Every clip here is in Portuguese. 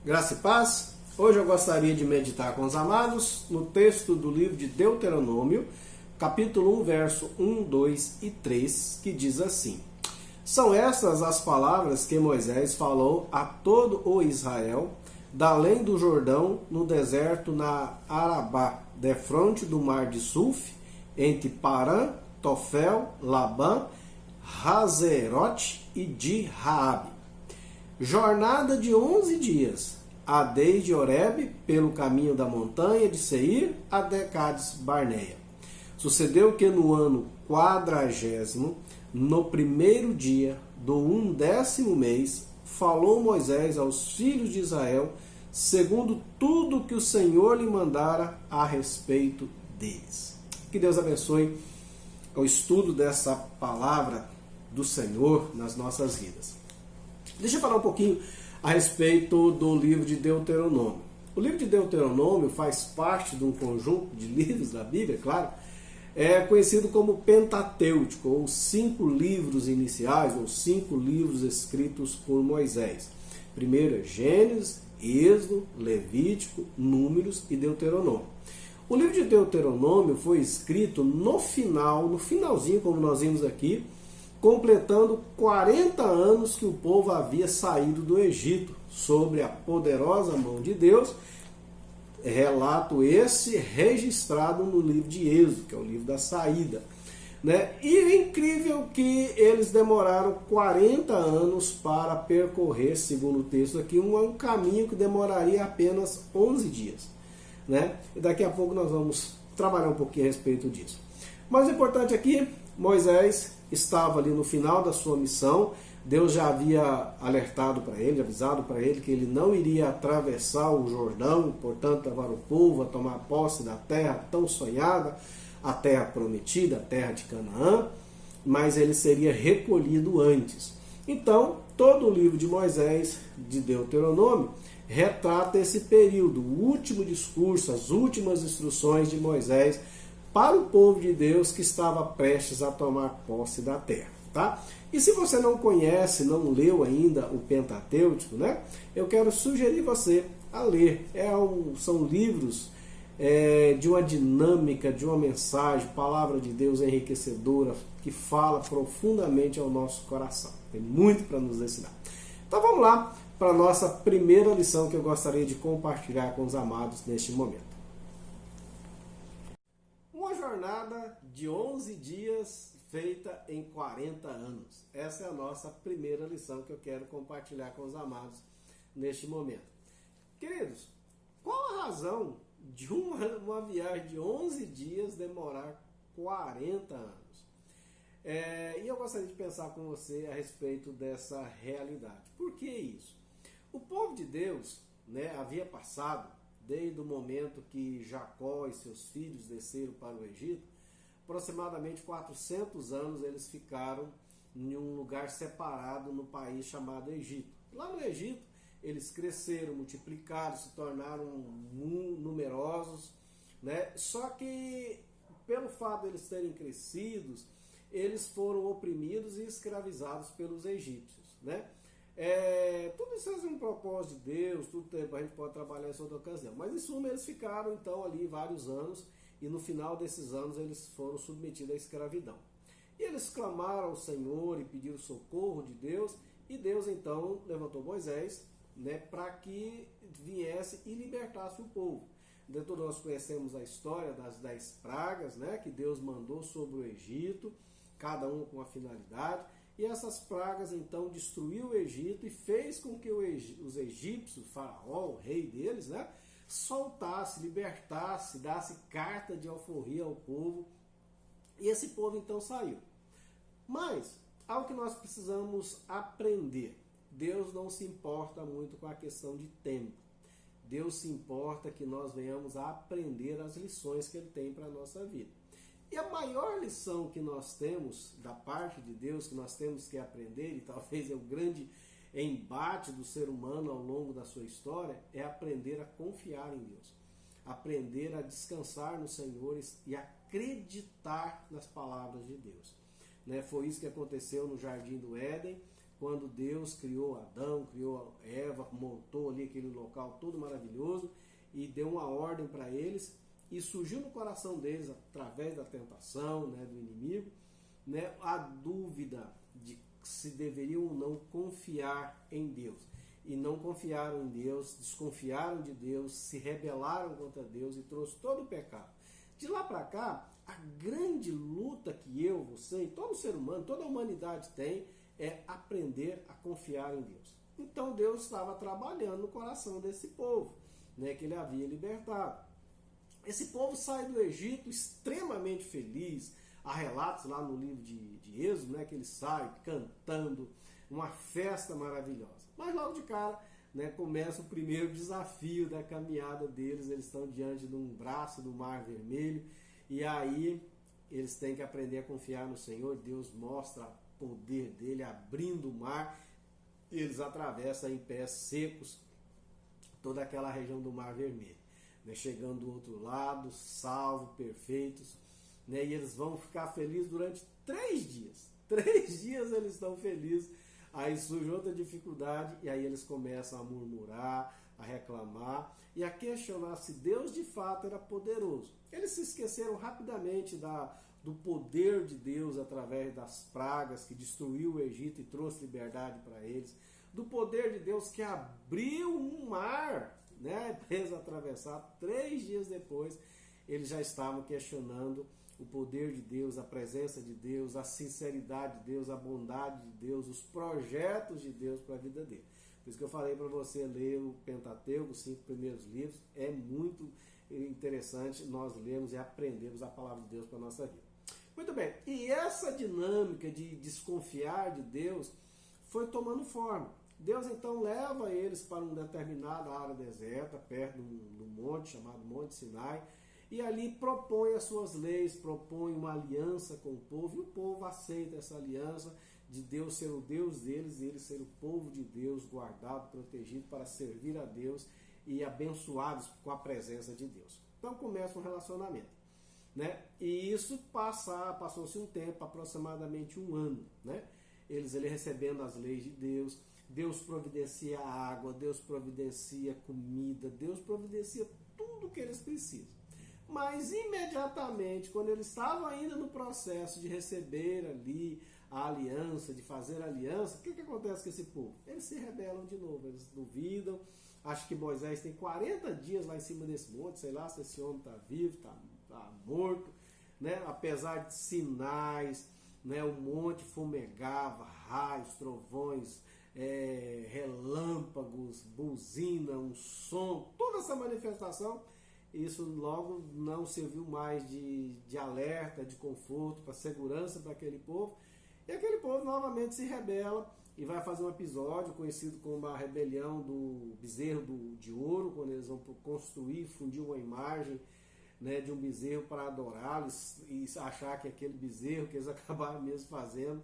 Graça e paz. Hoje eu gostaria de meditar com os amados no texto do livro de Deuteronômio, capítulo 1, verso 1, 2 e 3, que diz assim: São estas as palavras que Moisés falou a todo o Israel, da além do Jordão, no deserto, na Arabá, defronte do mar de Suf, entre Parã, Tofel, Labã, Hazerote e de Raabe. Jornada de 11 dias, a desde Horebe, pelo caminho da montanha de Seir, até Cades Barneia. Sucedeu que no ano 40º, no primeiro dia do 11º mês, falou Moisés aos filhos de Israel, segundo tudo que o Senhor lhe mandara a respeito deles. Que Deus abençoe o estudo dessa palavra do Senhor nas nossas vidas. Deixa eu falar um pouquinho a respeito do livro de Deuteronômio. O livro de Deuteronômio faz parte de um conjunto de livros da Bíblia, claro, conhecido como Pentatêutico, ou 5 livros iniciais, ou 5 livros escritos por Moisés. Primeiro é Gênesis, Êxodo, Levítico, Números e Deuteronômio. O livro de Deuteronômio foi escrito no finalzinho, como nós vimos aqui, completando 40 anos que o povo havia saído do Egito, sobre a poderosa mão de Deus, relato esse registrado no livro de Êxodo, que é o livro da saída. E é incrível que eles demoraram 40 anos para percorrer, segundo o texto aqui, um caminho que demoraria apenas 11 dias. E daqui a pouco nós vamos trabalhar um pouquinho a respeito disso. Mas o importante aqui, Moisés estava ali no final da sua missão. Deus já havia alertado para ele, avisado para ele que ele não iria atravessar o Jordão, portanto levar o povo a tomar posse da terra tão sonhada, a terra prometida, a terra de Canaã, mas ele seria recolhido antes. Então, todo o livro de Moisés, de Deuteronômio, retrata esse período, o último discurso, as últimas instruções de Moisés para o povo de Deus que estava prestes a tomar posse da terra. Tá? E se você não conhece, não leu ainda o Pentatêutico, eu quero sugerir você a ler. São livros de uma dinâmica, de uma mensagem, palavra de Deus enriquecedora, que fala profundamente ao nosso coração. Tem muito para nos ensinar. Então vamos lá para a nossa primeira lição que eu gostaria de compartilhar com os amados neste momento. Uma jornada de 11 dias feita em 40 anos. Essa é a nossa primeira lição que eu quero compartilhar com os amados neste momento. Queridos, qual a razão de uma viagem de 11 dias demorar 40 anos? E eu gostaria de pensar com você a respeito dessa realidade. Por que isso? O povo de Deus havia passado, desde o momento que Jacó e seus filhos desceram para o Egito, aproximadamente 400 anos eles ficaram em um lugar separado no país chamado Egito. Lá no Egito, eles cresceram, multiplicaram, se tornaram numerosos, Só que, pelo fato de eles terem crescido, eles foram oprimidos e escravizados pelos egípcios, Tudo isso é um propósito de Deus, a gente pode trabalhar isso em outra ocasião. Mas em suma, eles ficaram então ali vários anos, e no final desses anos eles foram submetidos à escravidão. E eles clamaram ao Senhor e pediram socorro de Deus, e Deus então levantou Moisés para que viesse e libertasse o povo. Então nós conhecemos a história das 10 pragas que Deus mandou sobre o Egito, cada uma com uma finalidade. E essas pragas então destruiu o Egito e fez com que os egípcios, o faraó, o rei deles, soltasse, libertasse, desse carta de alforria ao povo. E esse povo então saiu. Mas, algo que nós precisamos aprender. Deus não se importa muito com a questão de tempo. Deus se importa que nós venhamos a aprender as lições que Ele tem para a nossa vida. E a maior lição que nós temos da parte de Deus, que nós temos que aprender, e talvez é o grande embate do ser humano ao longo da sua história, é aprender a confiar em Deus. Aprender a descansar no Senhor e acreditar nas palavras de Deus. Foi isso que aconteceu no Jardim do Éden, quando Deus criou Adão, criou Eva, montou ali aquele local todo maravilhoso e deu uma ordem para eles, e surgiu no coração deles, através da tentação, né, do inimigo, né, a dúvida de se deveriam ou não confiar em Deus. E não confiaram em Deus, desconfiaram de Deus, se rebelaram contra Deus e trouxe todo o pecado. De lá para cá, a grande luta que eu, você e todo ser humano, toda a humanidade tem, é aprender a confiar em Deus. Então Deus estava trabalhando no coração desse povo, né, que ele havia libertado. Esse povo sai do Egito extremamente feliz. Há relatos lá no livro de Êxodo, né, que ele sai cantando, uma festa maravilhosa. Mas logo de cara, né, começa o primeiro desafio da caminhada deles. Eles estão diante de um braço do Mar Vermelho e aí eles têm que aprender a confiar no Senhor. Deus mostra o poder dele abrindo o mar e eles atravessam em pés secos toda aquela região do Mar Vermelho, né, chegando do outro lado, salvos, perfeitos, né, e eles vão ficar felizes durante 3 dias. 3 dias eles estão felizes. Aí surge outra dificuldade e aí eles começam a murmurar, a reclamar e a questionar se Deus de fato era poderoso. Eles se esqueceram rapidamente do poder de Deus através das pragas que destruiu o Egito e trouxe liberdade para eles, do poder de Deus que abriu um mar, né, para eles atravessar. 3 dias depois eles já estavam questionando o poder de Deus, a presença de Deus, a sinceridade de Deus, a bondade de Deus, os projetos de Deus para a vida dele. Por isso que eu falei para você ler o Pentateuco, os 5 primeiros livros. É muito interessante nós lermos e aprendermos a palavra de Deus para a nossa vida. Muito bem, e essa dinâmica de desconfiar de Deus foi tomando forma. Deus então leva eles para uma determinada área deserta, perto de um monte chamado Monte Sinai, e ali propõe as suas leis, propõe uma aliança com o povo, e o povo aceita essa aliança de Deus ser o Deus deles e eles ser o povo de Deus, guardado, protegido para servir a Deus e abençoados com a presença de Deus. Então começa um relacionamento, né? E isso passou-se um tempo, aproximadamente 1 ano, né? Eles recebendo as leis de Deus, Deus providencia água, Deus providencia comida, Deus providencia tudo o que eles precisam. Mas imediatamente, quando eles estavam ainda no processo de receber ali a aliança, de fazer a aliança, o que acontece com esse povo? Eles se rebelam de novo, eles duvidam. Acho que Moisés tem 40 dias lá em cima desse monte, sei lá se esse homem está vivo, está morto, né? Apesar de sinais, né? O monte fumegava, raios, trovões, relâmpagos, buzina, um som, toda essa manifestação. Isso logo não serviu mais de alerta, de conforto, para segurança para aquele povo. E aquele povo novamente se rebela e vai fazer um episódio conhecido como a rebelião do bezerro de ouro, quando eles vão construir, fundir uma imagem, né, de um bezerro para adorá-lo e achar que aquele bezerro que eles acabaram mesmo fazendo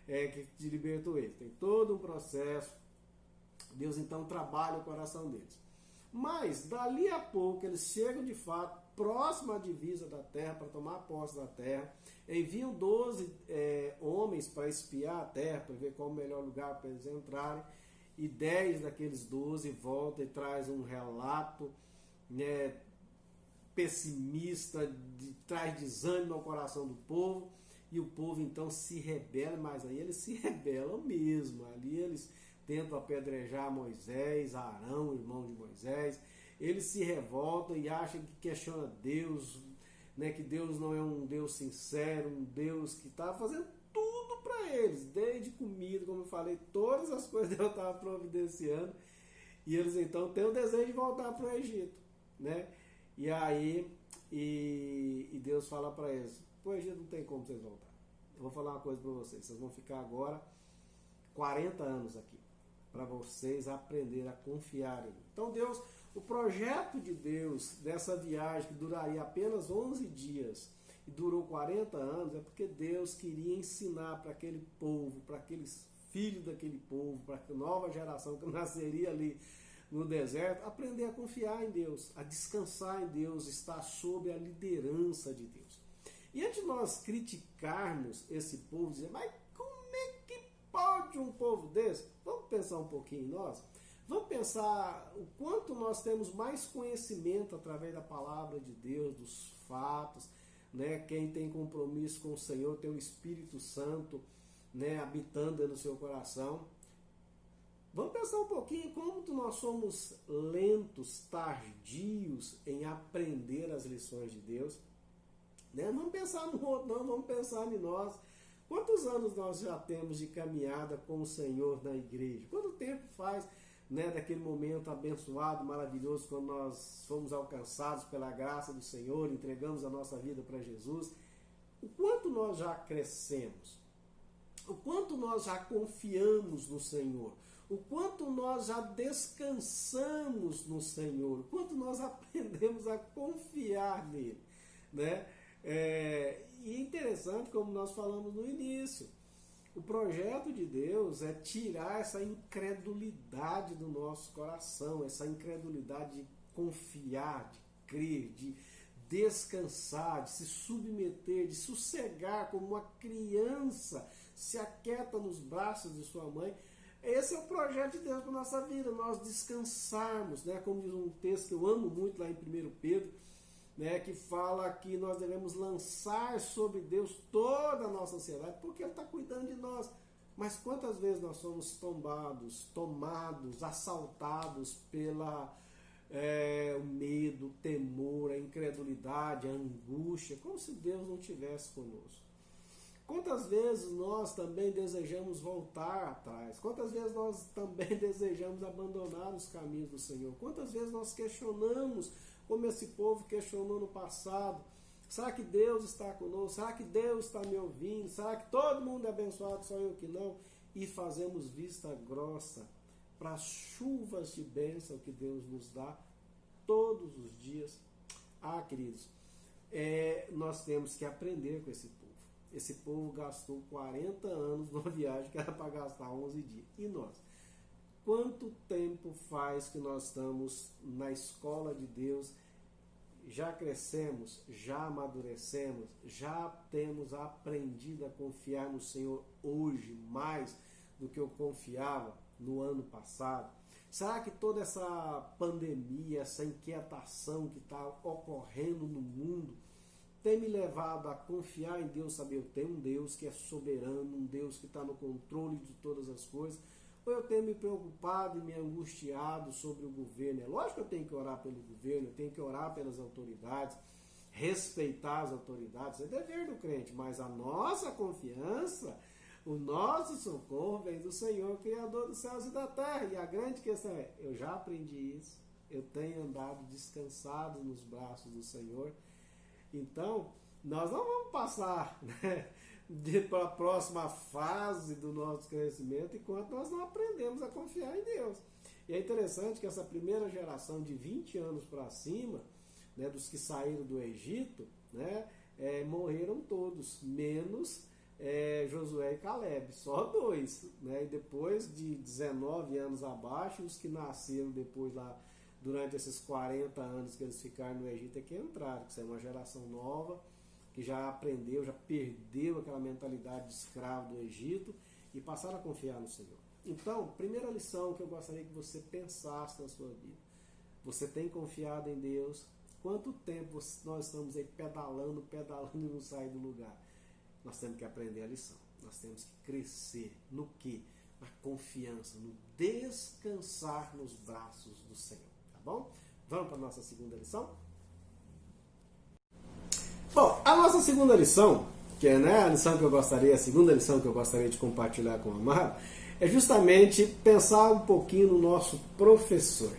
que libertou eles. Tem todo um processo. Deus então trabalha o coração deles. Mas, dali a pouco, eles chegam de fato próximo à divisa da terra, para tomar posse da terra, enviam 12 homens para espiar a terra, para ver qual o melhor lugar para eles entrarem, e 10 daqueles 12 voltam e trazem um relato, né, pessimista, traz desânimo ao coração do povo, e o povo então se rebela, mas aí eles se rebelam mesmo, ali eles tentam apedrejar Moisés, Arão, irmão de Moisés. Eles se revoltam e acham que questiona Deus, né, que Deus não é um Deus sincero, um Deus que está fazendo tudo para eles, desde comida, como eu falei, todas as coisas Deus estava providenciando, e eles então têm o desejo de voltar para o Egito, né? E aí e Deus fala para eles: o Egito não tem como vocês voltar. Eu vou falar uma coisa para vocês vão ficar agora 40 anos aqui, para vocês aprenderem a confiar em mim. Então Deus, o projeto de Deus dessa viagem que duraria apenas 11 dias e durou 40 anos, é porque Deus queria ensinar para aquele povo, para aqueles filhos daquele povo, para a nova geração que nasceria ali no deserto, aprender a confiar em Deus, a descansar em Deus, estar sob a liderança de Deus. E antes de nós criticarmos esse povo, dizer, mas como é que pode de um povo desse, vamos pensar um pouquinho em nós? Vamos pensar o quanto nós temos mais conhecimento através da palavra de Deus, dos fatos, né? Quem tem compromisso com o Senhor tem o Espírito Santo, né, habitando no seu coração. Vamos pensar um pouquinho como nós somos lentos, tardios em aprender as lições de Deus. Né? Não vamos pensar no outro, não, vamos pensar em nós. Quantos anos nós já temos de caminhada com o Senhor na igreja? Quanto tempo faz, né, daquele momento abençoado, maravilhoso, quando nós fomos alcançados pela graça do Senhor, entregamos a nossa vida para Jesus? O quanto nós já crescemos? O quanto nós já confiamos no Senhor? O quanto nós já descansamos no Senhor? O quanto nós aprendemos a confiar nele? Né? E é interessante, como nós falamos no início, o projeto de Deus é tirar essa incredulidade do nosso coração, essa incredulidade de confiar, de crer, de descansar, de se submeter, de sossegar como uma criança se aquieta nos braços de sua mãe. Esse é o projeto de Deus para a nossa vida, nós descansarmos, né? Como diz um texto que eu amo muito lá em 1 Pedro, né? Que fala que nós devemos lançar sobre Deus toda a nossa ansiedade, porque Ele está cuidando de nós. Mas quantas vezes nós somos tombados, tomados, assaltados pela o medo, o temor, a incredulidade, a angústia, como se Deus não estivesse conosco. Quantas vezes nós também desejamos voltar atrás? Quantas vezes nós também desejamos abandonar os caminhos do Senhor? Quantas vezes nós questionamos, como esse povo questionou no passado? Será que Deus está conosco? Será que Deus está me ouvindo? Será que todo mundo é abençoado, só eu que não? E fazemos vista grossa para as chuvas de bênção que Deus nos dá todos os dias. Queridos, nós temos que aprender com esse povo. Esse povo gastou 40 anos numa viagem que era para gastar 11 dias. E nós? Quanto tempo faz que nós estamos na escola de Deus? Já crescemos, já amadurecemos, já temos aprendido a confiar no Senhor hoje mais do que eu confiava no ano passado? Será que toda essa pandemia, essa inquietação que está ocorrendo no mundo tem me levado a confiar em Deus, saber eu tenho um Deus que é soberano, um Deus que está no controle de todas as coisas? Ou eu tenho me preocupado e me angustiado sobre o governo? É lógico que eu tenho que orar pelo governo, eu tenho que orar pelas autoridades, respeitar as autoridades, é dever do crente, mas a nossa confiança, o nosso socorro vem do Senhor, Criador dos céus e da terra. E a grande questão é, eu já aprendi isso, eu tenho andado descansado nos braços do Senhor. Então, nós não vamos passar, né, para a próxima fase do nosso crescimento enquanto nós não aprendemos a confiar em Deus. E é interessante que essa primeira geração de 20 anos para cima, né, dos que saíram do Egito, né, morreram todos, menos Josué e Caleb, só 2. Né, e depois de 19 anos abaixo, os que nasceram depois lá, durante esses 40 anos que eles ficaram no Egito, é que entraram, que é uma geração nova, que já aprendeu, já perdeu aquela mentalidade de escravo do Egito e passaram a confiar no Senhor. Então, primeira lição que eu gostaria que você pensasse na sua vida. Você tem confiado em Deus? Quanto tempo nós estamos aí pedalando e não sai do lugar? Nós temos que aprender a lição. Nós temos que crescer no quê? Na confiança, no descansar nos braços do Senhor. Tá bom? Vamos para a nossa segunda lição? Bom, a nossa segunda lição, que é, né, a segunda lição que eu gostaria de compartilhar com o amado, é justamente pensar um pouquinho no nosso professor.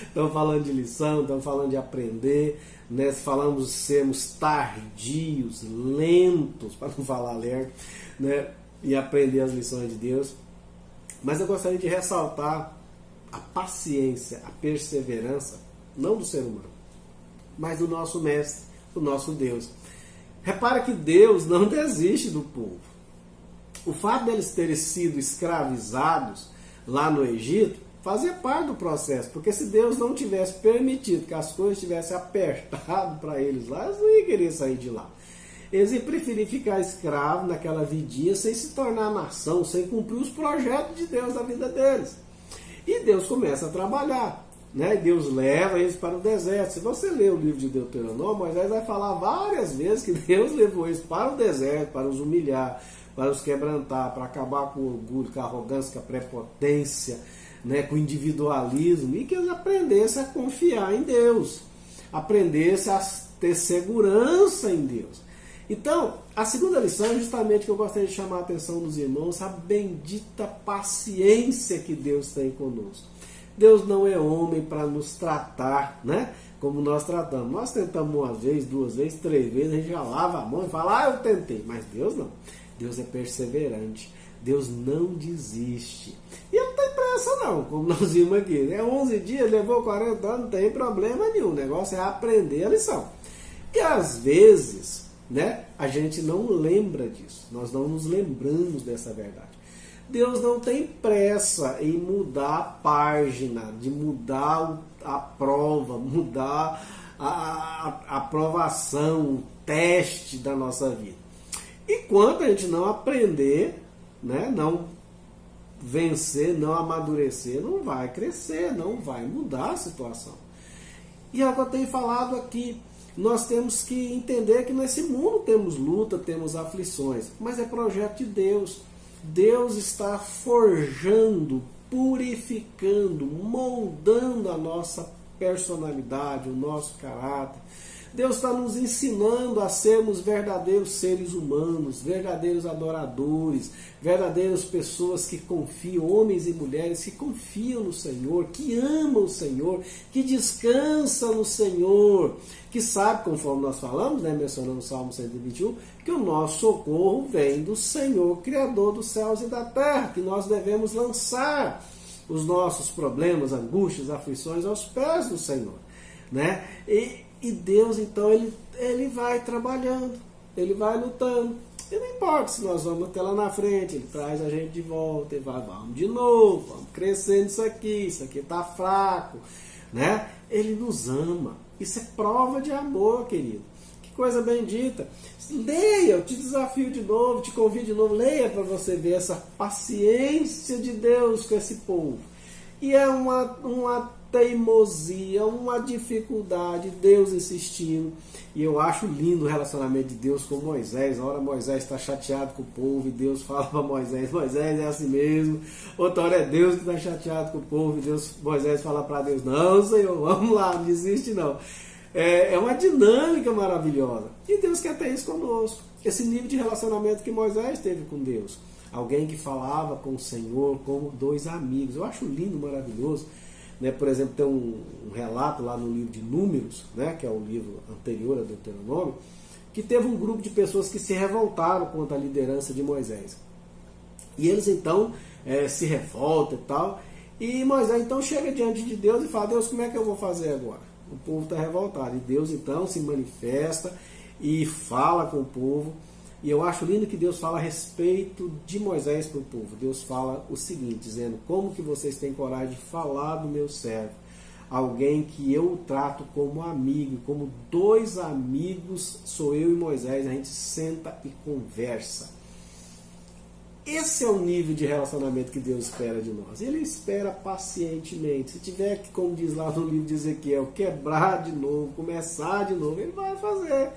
Estamos falando de lição, estamos falando de aprender, né? Falamos de sermos tardios, lentos, para não falar lerdo, né? E aprender as lições de Deus. Mas eu gostaria de ressaltar a paciência, a perseverança, não do ser humano, mas do nosso mestre, do nosso Deus. Repara que Deus não desiste do povo. O fato deles terem sido escravizados lá no Egito fazia parte do processo, porque se Deus não tivesse permitido que as coisas tivessem apertado para eles lá, eles não iam querer sair de lá. Eles iam preferir ficar escravo naquela vidinha sem se tornar nação, sem cumprir os projetos de Deus na vida deles. E Deus começa a trabalhar, né? Deus leva eles para o deserto. Se você ler o livro de Deuteronômio, Moisés vai falar várias vezes que Deus levou eles para o deserto, para os humilhar, para os quebrantar, para acabar com o orgulho, com a arrogância, com a prepotência, né? Com o individualismo, e que eles aprendessem a confiar em Deus, aprendessem a ter segurança em Deus. Então, a segunda lição é justamente que eu gostaria de chamar a atenção dos irmãos, a bendita paciência que Deus tem conosco. Deus não é homem para nos tratar, né, como nós tratamos. Nós tentamos uma vez, duas vezes, três vezes, a gente já lava a mão e fala, eu tentei. Mas Deus não. Deus é perseverante. Deus não desiste. E ele não tem pressa não, como nós vimos aqui. 11 dias, levou 40 anos, não tem problema nenhum. O negócio é aprender a lição. E às vezes, né, a gente não lembra disso. Nós não nos lembramos dessa verdade. Deus não tem pressa em mudar a página, de mudar a prova, mudar a aprovação, o teste da nossa vida. E quando a gente não aprender, né, não vencer, não amadurecer, não vai crescer, não vai mudar a situação. E é o que eu tenho falado aqui. Nós temos que entender que nesse mundo temos luta, temos aflições, mas é projeto de Deus. Deus está forjando, purificando, moldando a nossa personalidade, o nosso caráter. Deus está nos ensinando a sermos verdadeiros seres humanos, verdadeiros adoradores, verdadeiras pessoas que confiam, homens e mulheres que confiam no Senhor, que amam o Senhor, que descansam no Senhor, que sabe, conforme nós falamos, né, mencionando o Salmo 121, que o nosso socorro vem do Senhor, Criador dos céus e da terra, que nós devemos lançar os nossos problemas, angústias, aflições aos pés do Senhor, né? E Deus, então, ele vai trabalhando, ele vai lutando. E não importa se nós vamos até lá na frente, ele traz a gente de volta, ele vai, vamos de novo, vamos crescendo isso aqui está fraco, né? Ele nos ama. Isso é prova de amor, querido. Que coisa bendita. Leia, eu te desafio de novo, te convido de novo, leia para você ver essa paciência de Deus com esse povo. E é uma teimosia, uma dificuldade, Deus insistindo. E eu acho lindo o relacionamento de Deus com Moisés. A hora Moisés está chateado com o povo e Deus fala para Moisés, Moisés é assim mesmo. Outra hora é Deus que está chateado com o povo e Moisés fala para Deus, não Senhor, vamos lá, não desiste não. É uma dinâmica maravilhosa. E Deus quer ter isso conosco. Esse nível de relacionamento que Moisés teve com Deus. Alguém que falava com o Senhor como dois amigos. Eu acho lindo, maravilhoso. Né? Por exemplo, tem um relato lá no livro de Números, né? Que é o livro anterior a Deuteronômio, que teve um grupo de pessoas que se revoltaram contra a liderança de Moisés. E eles então se revoltam e tal. E Moisés então chega diante de Deus e fala, Deus, como é que eu vou fazer agora? O povo está revoltado. E Deus então se manifesta e fala com o povo. E eu acho lindo que Deus fala a respeito de Moisés para o povo. Deus fala o seguinte, dizendo, como que vocês têm coragem de falar do meu servo? Alguém que eu trato como amigo, como dois amigos, sou eu e Moisés, a gente senta e conversa. Esse é o nível de relacionamento que Deus espera de nós. Ele espera pacientemente. Se tiver que, como diz lá no livro de Ezequiel, quebrar de novo, começar de novo, ele vai fazer.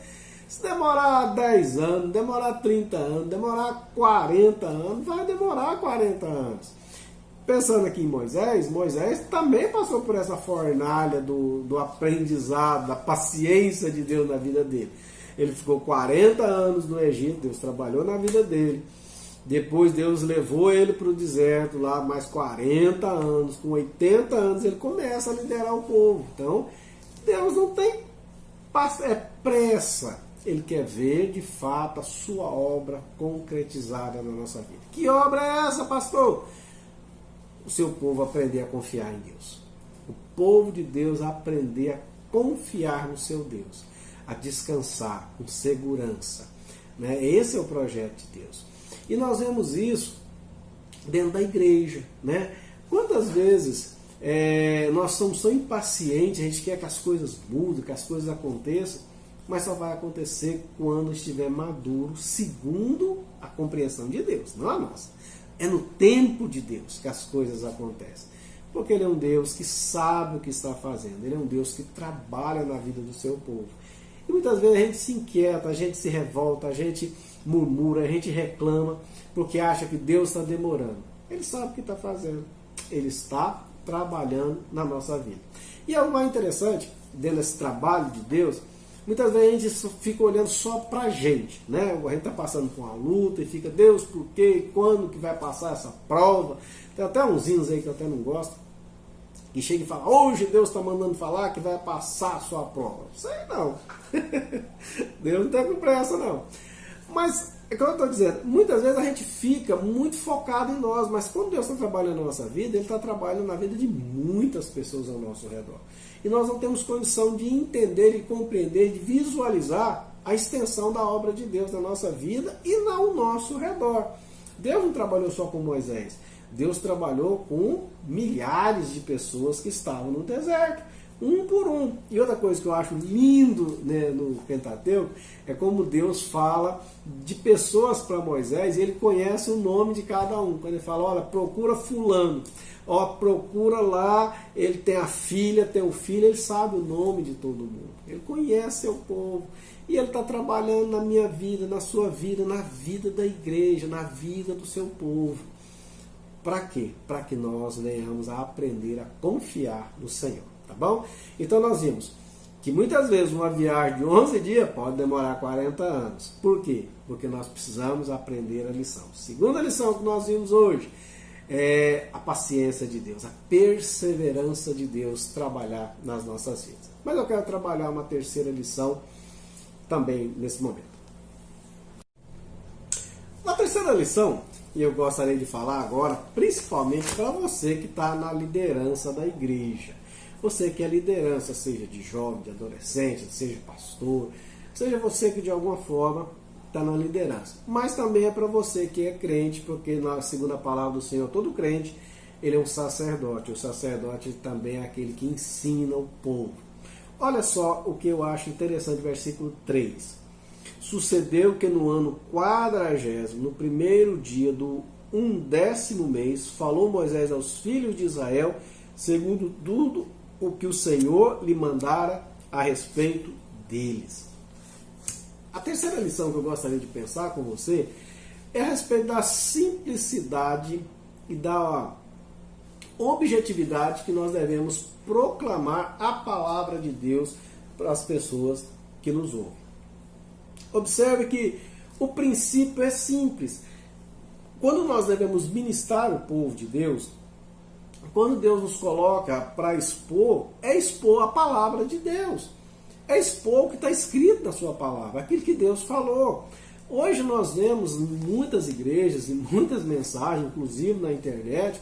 Se demorar 10 anos, demorar 30 anos, demorar 40 anos, vai demorar 40 anos. Pensando aqui em Moisés, Moisés também passou por essa fornalha do aprendizado, da paciência de Deus na vida dele. Ele ficou 40 anos no Egito, Deus trabalhou na vida dele. Depois Deus levou ele para o deserto, lá mais 40 anos. Com 80 anos ele começa a liderar o povo. Então, Deus não tem pressa. Ele quer ver, de fato, a sua obra concretizada na nossa vida. Que obra é essa, pastor? O seu povo aprender a confiar em Deus. O povo de Deus aprender a confiar no seu Deus. A descansar com segurança. Né? Esse é o projeto de Deus. E nós vemos isso dentro da igreja. Né? Quantas vezes nós somos tão impacientes, a gente quer que as coisas mudem, que as coisas aconteçam, mas só vai acontecer quando estiver maduro, segundo a compreensão de Deus, não a nossa. É no tempo de Deus que as coisas acontecem. Porque Ele é um Deus que sabe o que está fazendo. Ele é um Deus que trabalha na vida do seu povo. E muitas vezes a gente se inquieta, a gente se revolta, a gente murmura, a gente reclama, porque acha que Deus está demorando. Ele sabe o que está fazendo. Ele está trabalhando na nossa vida. E algo mais interessante, dentro desse trabalho de Deus, muitas vezes a gente fica olhando só para a gente, né? A gente está passando por uma luta e fica, Deus, por quê? Quando que vai passar essa prova? Tem até uns hinos aí que eu até não gosto, que chega e fala, hoje Deus está mandando falar que vai passar a sua prova. Isso aí não. Deus não está com pressa, não. Mas, é como eu estou dizendo, muitas vezes a gente fica muito focado em nós, mas quando Deus está trabalhando na nossa vida, Ele está trabalhando na vida de muitas pessoas ao nosso redor. E nós não temos condição de entender e compreender, de visualizar a extensão da obra de Deus na nossa vida e ao nosso redor. Deus não trabalhou só com Moisés. Deus trabalhou com milhares de pessoas que estavam no deserto, um por um. E outra coisa que eu acho lindo, né, no Pentateuco é como Deus fala de pessoas para Moisés e ele conhece o nome de cada um. Quando ele fala, olha, procura fulano, ó, procura lá, ele tem a filha, tem o filho, ele sabe o nome de todo mundo. Ele conhece seu povo. E ele está trabalhando na minha vida, na sua vida, na vida da igreja, na vida do seu povo. Para quê? Para que nós venhamos a aprender a confiar no Senhor, tá bom? Então nós vimos que muitas vezes uma viagem de 11 dias pode demorar 40 anos. Por quê? Porque nós precisamos aprender a lição. Segunda lição que nós vimos hoje é a paciência de Deus, a perseverança de Deus trabalhar nas nossas vidas. Mas eu quero trabalhar uma terceira lição também nesse momento. Uma terceira lição, e eu gostaria de falar agora, principalmente para você que está na liderança da igreja. Você que é liderança, seja de jovem, de adolescente, seja pastor, seja você que de alguma forma está na liderança. Mas também é para você que é crente, porque na segunda palavra do Senhor, todo crente, ele é um sacerdote. O sacerdote também é aquele que ensina o povo. Olha só o que eu acho interessante, versículo 3. Sucedeu que no ano 40º, no primeiro dia do 11º mês, falou Moisés aos filhos de Israel, segundo tudo o que o Senhor lhe mandara a respeito deles. A terceira lição que eu gostaria de pensar com você é a respeito da simplicidade e da objetividade que nós devemos proclamar a palavra de Deus para as pessoas que nos ouvem. Observe que o princípio é simples. Quando nós devemos ministrar o povo de Deus, quando Deus nos coloca para expor, é expor a palavra de Deus. É expor o que está escrito na sua palavra, aquilo que Deus falou. Hoje nós vemos em muitas igrejas e muitas mensagens, inclusive na internet,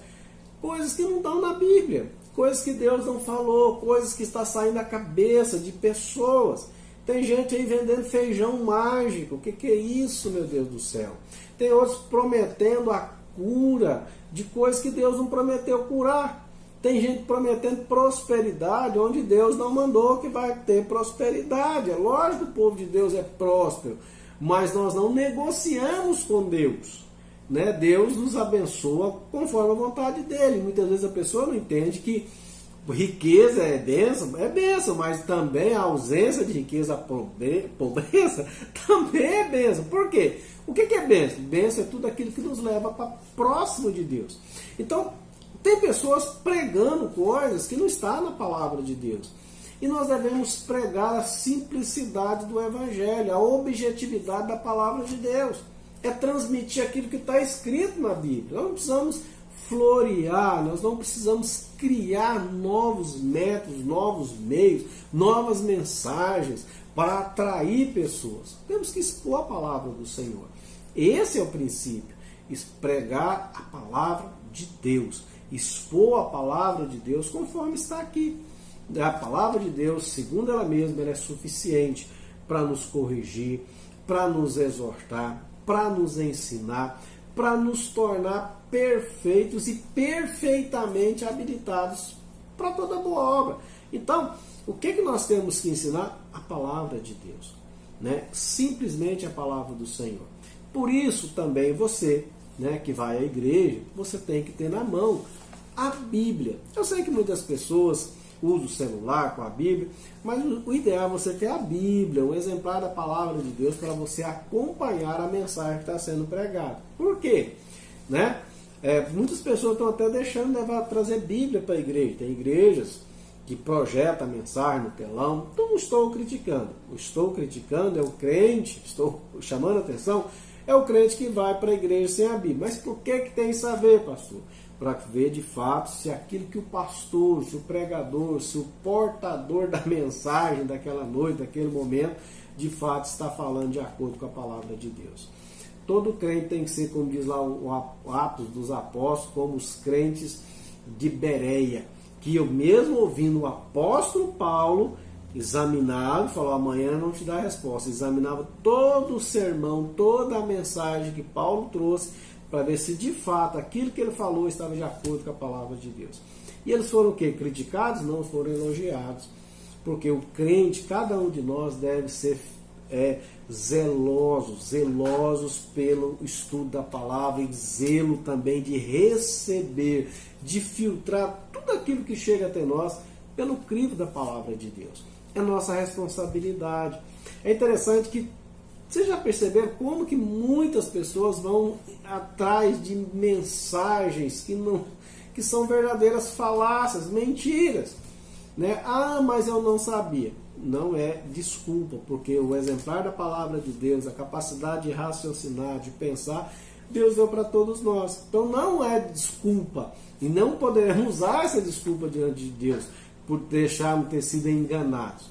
coisas que não estão na Bíblia, coisas que Deus não falou, coisas que estão saindo da cabeça de pessoas. Tem gente aí vendendo feijão mágico. O que é isso, meu Deus do céu? Tem outros prometendo a cura de coisas que Deus não prometeu curar. Tem gente prometendo prosperidade onde Deus não mandou que vai ter prosperidade. É lógico que o povo de Deus é próspero, mas nós não negociamos com Deus. Né? Deus nos abençoa conforme a vontade dele. Muitas vezes a pessoa não entende que riqueza é bênção, mas também a ausência de riqueza, pobreza, também é bênção. Por quê? O que é bênção? Bênção é tudo aquilo que nos leva para próximo de Deus. Então, tem pessoas pregando coisas que não estão na palavra de Deus. E nós devemos pregar a simplicidade do Evangelho, a objetividade da palavra de Deus. É transmitir aquilo que está escrito na Bíblia. Nós não precisamos florear, nós não precisamos criar novos métodos, novos meios, novas mensagens para atrair pessoas. Temos que expor a palavra do Senhor. Esse é o princípio, pregar a palavra de Deus, expor a palavra de Deus conforme está aqui. A palavra de Deus, segundo ela mesma, ela é suficiente para nos corrigir, para nos exortar, para nos ensinar, para nos tornar perfeitos e perfeitamente habilitados para toda boa obra. Então, o que nós temos que ensinar? A palavra de Deus, né? Simplesmente a palavra do Senhor. Por isso também você, né, que vai à igreja, você tem que ter na mão a Bíblia. Eu sei que muitas pessoas usam o celular com a Bíblia, mas o ideal é você ter a Bíblia, um exemplar da palavra de Deus, para você acompanhar a mensagem que está sendo pregada. Por quê? Né? Muitas pessoas estão até deixando de trazer Bíblia para a igreja. Tem igrejas que projetam a mensagem no telão. Então não estou criticando. O estou criticando é o crente, estou chamando a atenção, é o crente que vai para a igreja sem a Bíblia. Mas por que tem isso a ver, pastor? Para ver de fato se aquilo que o pastor, se o pregador, se o portador da mensagem daquela noite, daquele momento, de fato está falando de acordo com a palavra de Deus. Todo crente tem que ser, como diz lá o Atos dos Apóstolos, como os crentes de Bereia, que eu mesmo ouvindo o apóstolo Paulo, examinava e falou, amanhã não te dá resposta. Examinava todo o sermão, toda a mensagem que Paulo trouxe, para ver se de fato aquilo que ele falou estava de acordo com a palavra de Deus. E eles foram o quê? Criticados? Não, foram elogiados. Porque o crente, cada um de nós deve ser zelosos pelo estudo da palavra e zelo também de receber, de filtrar tudo aquilo que chega até nós pelo crivo da palavra de Deus. É nossa responsabilidade. É interessante que vocês já perceberam como que muitas pessoas vão atrás de mensagens que são verdadeiras falácias, mentiras, né? Ah, mas eu não sabia. Não é desculpa, porque o exemplar da palavra de Deus, a capacidade de raciocinar, de pensar, Deus deu para todos nós. Então não é desculpa. E não poderemos usar essa desculpa diante de Deus por deixarmos ter sido enganados.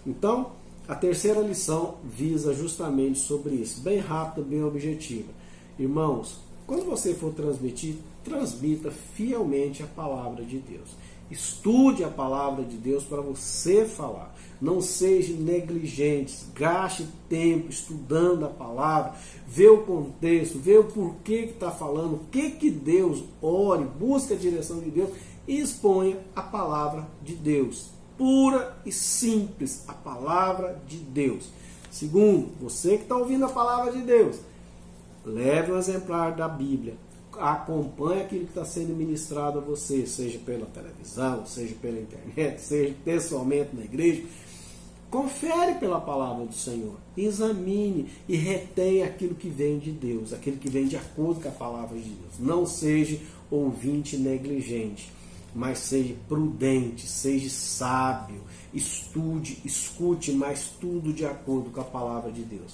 Então, a terceira lição visa justamente sobre isso. Bem rápida, bem objetiva. Irmãos, quando você for transmitir, transmita fielmente a palavra de Deus. Estude a palavra de Deus para você falar. Não seja negligente. Gaste tempo estudando a palavra. Vê o contexto, vê o porquê que está falando, o que Deus, ore, busque a direção de Deus e exponha a palavra de Deus. Pura e simples, a palavra de Deus. Segundo, você que está ouvindo a palavra de Deus, leve um exemplar da Bíblia. Acompanhe aquilo que está sendo ministrado a você, seja pela televisão, seja pela internet, seja pessoalmente na igreja. Confere pela palavra do Senhor, examine e retenha aquilo que vem de Deus, aquilo que vem de acordo com a palavra de Deus. Não seja ouvinte negligente, mas seja prudente, seja sábio, estude, escute, mas tudo de acordo com a palavra de Deus.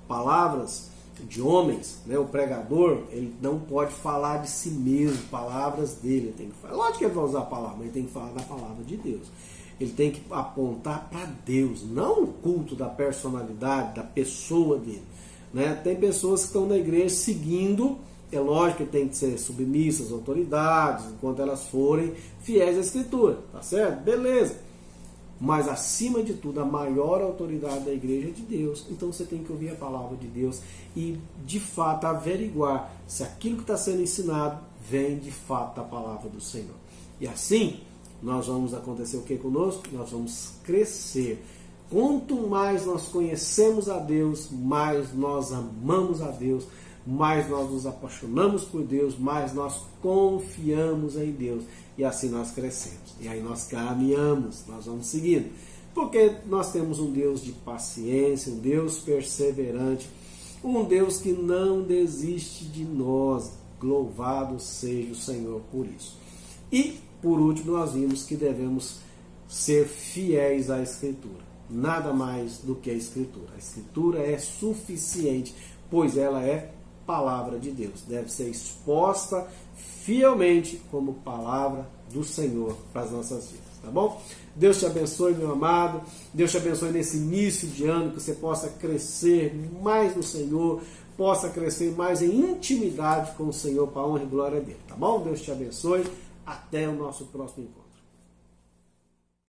Palavras de homens, né, o pregador, ele não pode falar de si mesmo, palavras dele, ele tem que falar. Lógico que ele vai usar a palavra, mas ele tem que falar da palavra de Deus. Ele tem que apontar para Deus, não o culto da personalidade, da pessoa dele. Né? Tem pessoas que estão na igreja seguindo, é lógico que tem que ser submissas às autoridades, enquanto elas forem fiéis à Escritura, tá certo? Beleza. Mas acima de tudo, a maior autoridade da igreja é de Deus. Então você tem que ouvir a palavra de Deus e de fato averiguar se aquilo que está sendo ensinado vem de fato da palavra do Senhor. E assim, nós vamos acontecer o que conosco? Nós vamos crescer. Quanto mais nós conhecemos a Deus, mais nós amamos a Deus, mais nós nos apaixonamos por Deus, mais nós confiamos em Deus. E assim nós crescemos. E aí nós caminhamos, nós vamos seguindo. Porque nós temos um Deus de paciência, um Deus perseverante, um Deus que não desiste de nós. Louvado seja o Senhor por isso. E, por último, nós vimos que devemos ser fiéis à Escritura. Nada mais do que a Escritura. A Escritura é suficiente, pois ela é palavra de Deus. Deve ser exposta fielmente como palavra do Senhor para as nossas vidas. Tá bom? Deus te abençoe, meu amado. Deus te abençoe nesse início de ano, que você possa crescer mais no Senhor, possa crescer mais em intimidade com o Senhor, para a honra e glória dele. Tá bom? Deus te abençoe. Até o nosso próximo encontro.